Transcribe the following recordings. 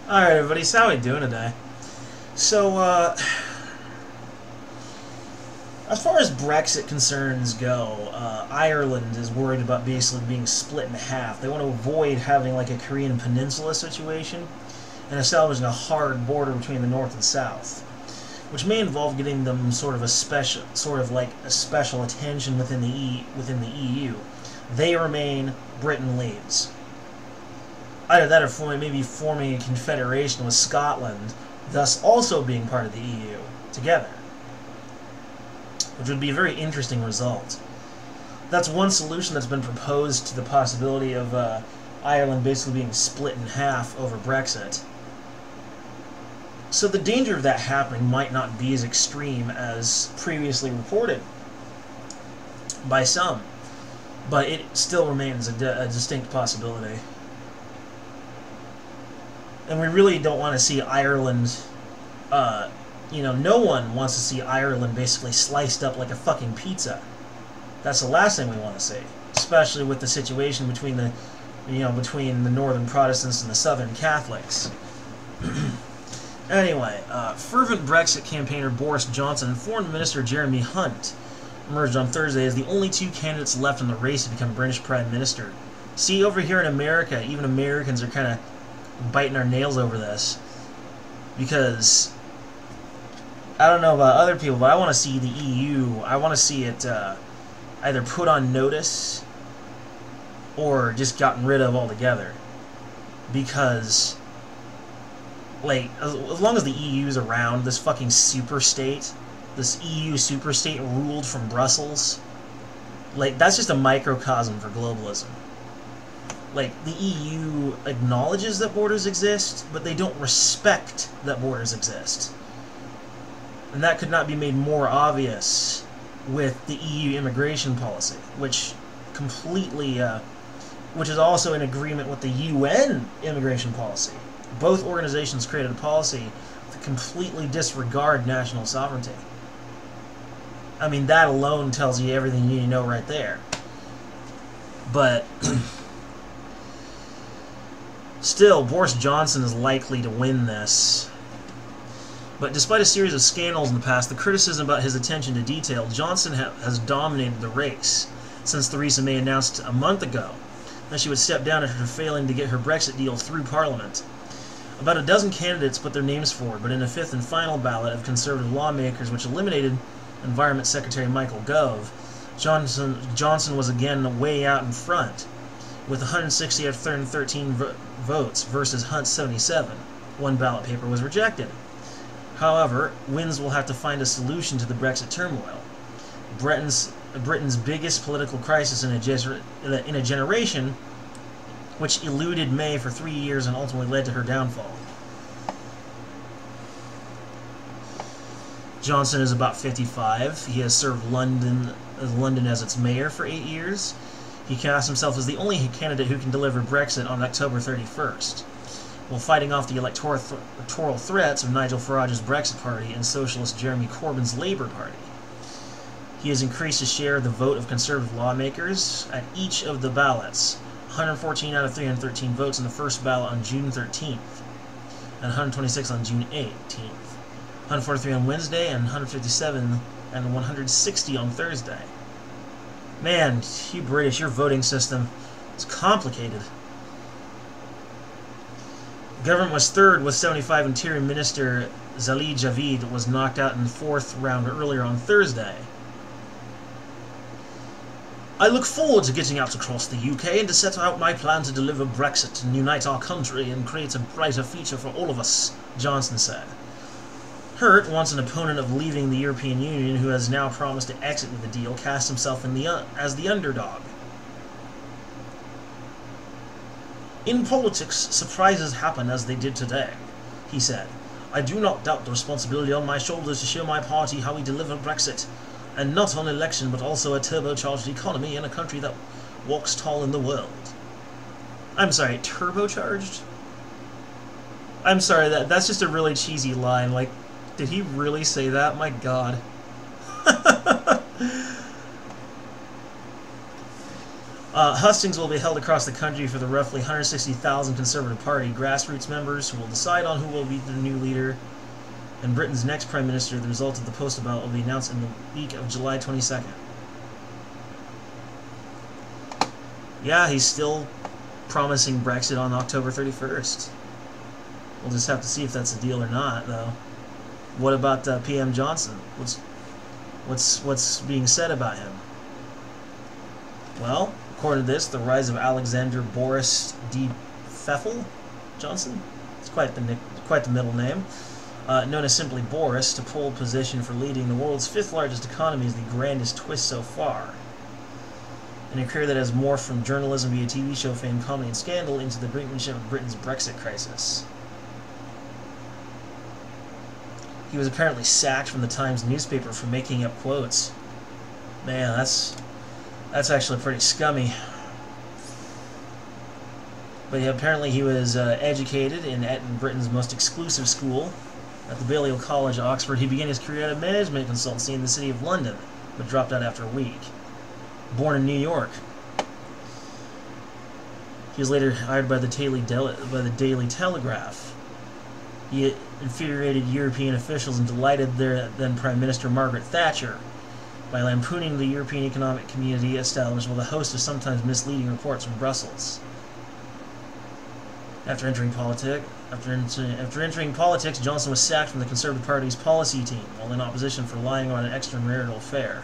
Alright everybody, so how are we doing today? So, as far as Brexit concerns go, Ireland is worried about basically being split in half. They want to avoid having like a Korean peninsula situation and establishing a hard border between the north and south, which may involve getting them sort of a special attention within the EU. They remain, Britain leaves. Either that or maybe forming a confederation with Scotland, thus also being part of the EU together, which would be a very interesting result. That's one solution that's been proposed to the possibility of Ireland basically being split in half over Brexit. So the danger of that happening might not be as extreme as previously reported by some, but it still remains a distinct possibility. And we really don't want to see Ireland, no one wants to see Ireland basically sliced up like a fucking pizza. That's the last thing we want to see, especially with the situation between the northern Protestants and the southern Catholics. Anyway, fervent Brexit campaigner Boris Johnson and Foreign Minister Jeremy Hunt emerged on Thursday as the only two candidates left in the race to become British Prime Minister. See, over here in America, even Americans are kind of biting our nails over this, because I don't know about other people, but I want to see the EU, I want to see it either put on notice or just gotten rid of altogether, because like as long as the EU's around, this fucking super state, this EU super state ruled from Brussels, like that's just a microcosm for globalism. Like, the EU acknowledges that borders exist, but they don't respect that borders exist. And that could not be made more obvious with the EU immigration policy, which is also in agreement with the UN immigration policy. Both organizations created a policy to completely disregard national sovereignty. I mean, that alone tells you everything you need to know right there. But still, Boris Johnson is likely to win this. But despite a series of scandals in the past, the criticism about his attention to detail, Johnson has dominated the race since Theresa May announced a month ago that she would step down after failing to get her Brexit deal through Parliament. About a dozen candidates put their names forward, but in a fifth and final ballot of Conservative lawmakers, which eliminated Environment Secretary Michael Gove, Johnson was again way out in front, with 160 out of 313 votes versus Hunt's 77. One ballot paper was rejected. However, Wins will have to find a solution to the Brexit turmoil, Britain's biggest political crisis in a generation, which eluded May for 3 years and ultimately led to her downfall. Johnson is about 55. He has served London as its mayor for 8 years. He cast himself as the only candidate who can deliver Brexit on October 31st, while fighting off the electoral threats of Nigel Farage's Brexit Party and Socialist Jeremy Corbyn's Labour Party. He has increased his share of the vote of Conservative lawmakers at each of the ballots, 114 out of 313 votes in the first ballot on June 13th, and 126 on June 18th, 143 on Wednesday, and 157 and 160 on Thursday. Man, you British, your voting system is complicated. The government was third, with 75 Interior Minister Zali Javid was knocked out in the fourth round earlier on Thursday. I look forward to getting out across the UK and to set out my plan to deliver Brexit and unite our country and create a brighter future for all of us, Johnson said. Hurt, once an opponent of leaving the European Union who has now promised to exit with the deal, cast himself as the underdog. In politics, surprises happen as they did today, he said. I do not doubt the responsibility on my shoulders to show my party how we deliver Brexit, and not on election but also a turbocharged economy in a country that walks tall in the world. I'm sorry, turbocharged? I'm sorry, that's just a really cheesy line, like, did he really say that? My god. Hustings will be held across the country for the roughly 160,000 Conservative Party grassroots members who will decide on who will be the new leader and Britain's next Prime Minister. The result of the postal ballot will be announced in the week of July 22nd. Yeah, he's still promising Brexit on October 31st. We'll just have to see if that's a deal or not, though. What about PM Johnson? What's being said about him? Well, according to this, the rise of Alexander Boris D. Pfeffel Johnson. It's quite the middle name. Known as simply Boris, to pole position for leading the world's fifth largest economy is the grandest twist so far. In a career that has morphed from journalism via TV show fame, comedy, and scandal into the brinkmanship of Britain's Brexit crisis. He was apparently sacked from the Times newspaper for making up quotes. Man, that's actually pretty scummy. But yeah, apparently he was educated in Britain's most exclusive school, at the Balliol College, Oxford. He began his career at a management consultancy in the city of London, but dropped out after a week. Born in New York. He was later hired by the Daily Telegraph. He infuriated European officials and delighted their then Prime Minister Margaret Thatcher by lampooning the European Economic Community established with a host of sometimes misleading reports from Brussels. After entering politics, Johnson was sacked from the Conservative Party's policy team while in opposition for lying on an extramarital affair.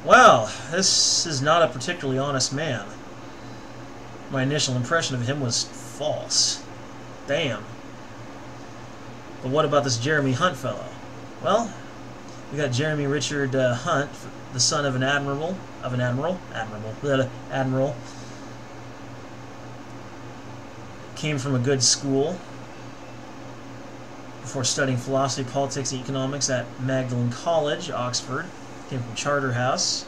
Well, this is not a particularly honest man. My initial impression of him was false. Damn. But what about this Jeremy Hunt fellow? Well, we got Jeremy Richard Hunt, the son of an admiral. Came from a good school before studying philosophy, politics, and economics at Magdalen College, Oxford. Came from Charterhouse.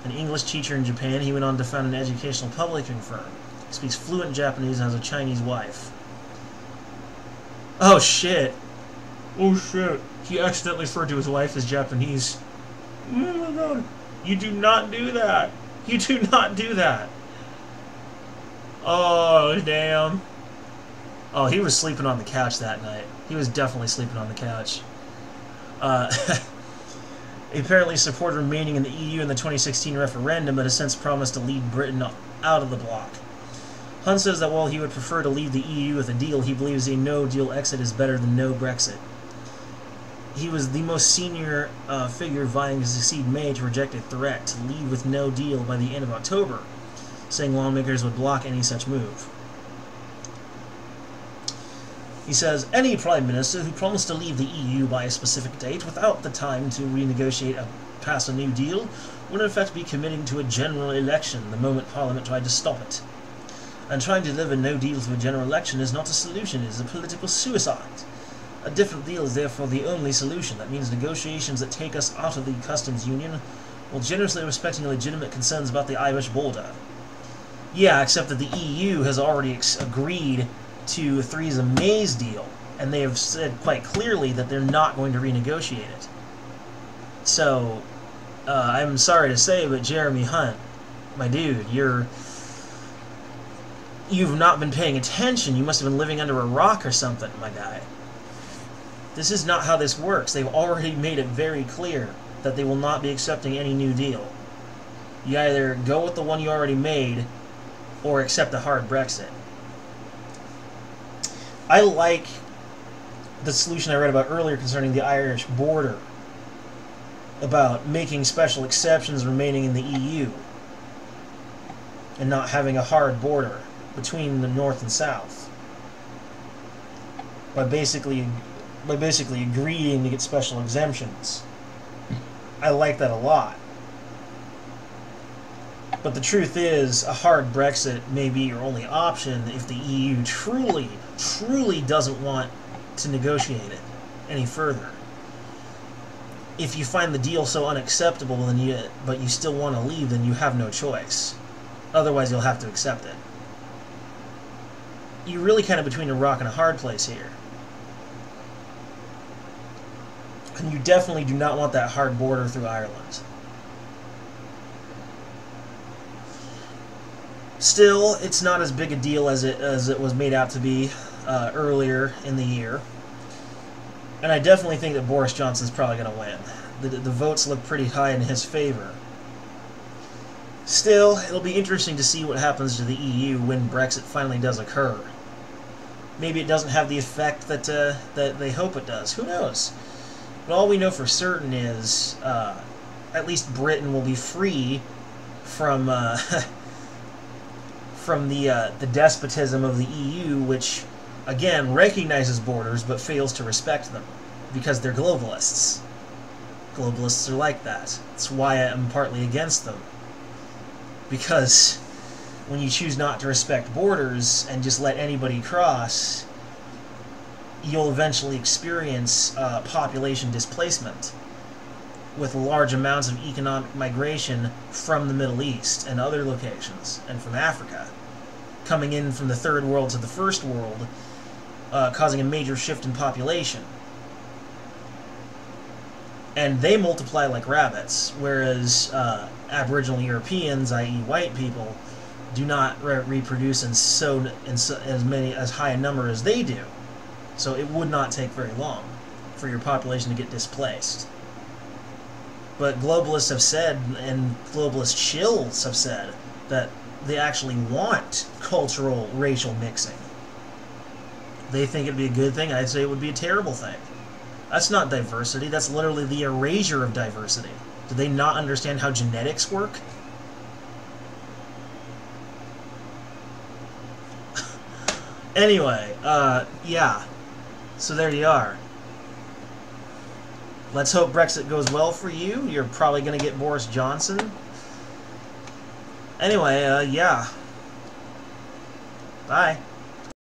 An English teacher in Japan, he went on to found an educational publishing firm. He speaks fluent Japanese and has a Chinese wife. Oh shit. Oh shit. He accidentally referred to his wife as Japanese. Oh my god. You do not do that. You do not do that. Oh, damn. Oh, he was sleeping on the couch that night. He was definitely sleeping on the couch. He apparently supported remaining in the EU in the 2016 referendum, but has since promised to lead Britain out of the bloc. Hunt says that while he would prefer to leave the EU with a deal, he believes a no-deal exit is better than no Brexit. He was the most senior figure vying to succeed May to reject a threat to leave with no deal by the end of October, saying lawmakers would block any such move. He says, any Prime Minister who promised to leave the EU by a specific date without the time to renegotiate pass a new deal would in effect be committing to a general election the moment Parliament tried to stop it. And trying to deliver no deal to a general election is not a solution, it is a political suicide. A different deal is therefore the only solution. That means negotiations that take us out of the customs union while generously respecting legitimate concerns about the Irish border. Yeah, except that the EU has already agreed to Theresa May's deal, and they have said quite clearly that they're not going to renegotiate it. So, I'm sorry to say, but Jeremy Hunt, my dude, you've not been paying attention. You must have been living under a rock or something, my guy. This is not how this works. They've already made it very clear that they will not be accepting any new deal. You either go with the one you already made, or accept a hard Brexit. I like the solution I read about earlier concerning the Irish border, about making special exceptions remaining in the EU and not having a hard border between the north and south, by basically agreeing to get special exemptions. I like that a lot. But the truth is, a hard Brexit may be your only option if the EU truly doesn't want to negotiate it any further. If you find the deal so unacceptable, but you still want to leave, then you have no choice. Otherwise, you'll have to accept it. You're really kind of between a rock and a hard place here. And you definitely do not want that hard border through Ireland. Still, it's not as big a deal as it was made out to be earlier in the year. And I definitely think that Boris Johnson's probably going to win. The votes look pretty high in his favor. Still, it'll be interesting to see what happens to the EU when Brexit finally does occur. Maybe it doesn't have the effect that they hope it does. Who knows? But all we know for certain is at least Britain will be free from from the despotism of the EU, which again recognizes borders but fails to respect them because they're globalists. Globalists are like that. That's why I'm partly against them. Because when you choose not to respect borders and just let anybody cross, you'll eventually experience population displacement with large amounts of economic migration from the Middle East and other locations, and from Africa, coming in from the third world to the first world, causing a major shift in population. And they multiply like rabbits, whereas Aboriginal Europeans, i.e. white people, do not reproduce in as high a number as they do. So it would not take very long for your population to get displaced. But globalists have said, and globalist shills have said, that they actually want cultural, racial mixing. They think it'd be a good thing. I'd say it would be a terrible thing. That's not diversity. That's literally the erasure of diversity. Do they not understand how genetics work? Anyway, yeah. So there you are. Let's hope Brexit goes well for you. You're probably going to get Boris Johnson. Anyway, yeah. Bye.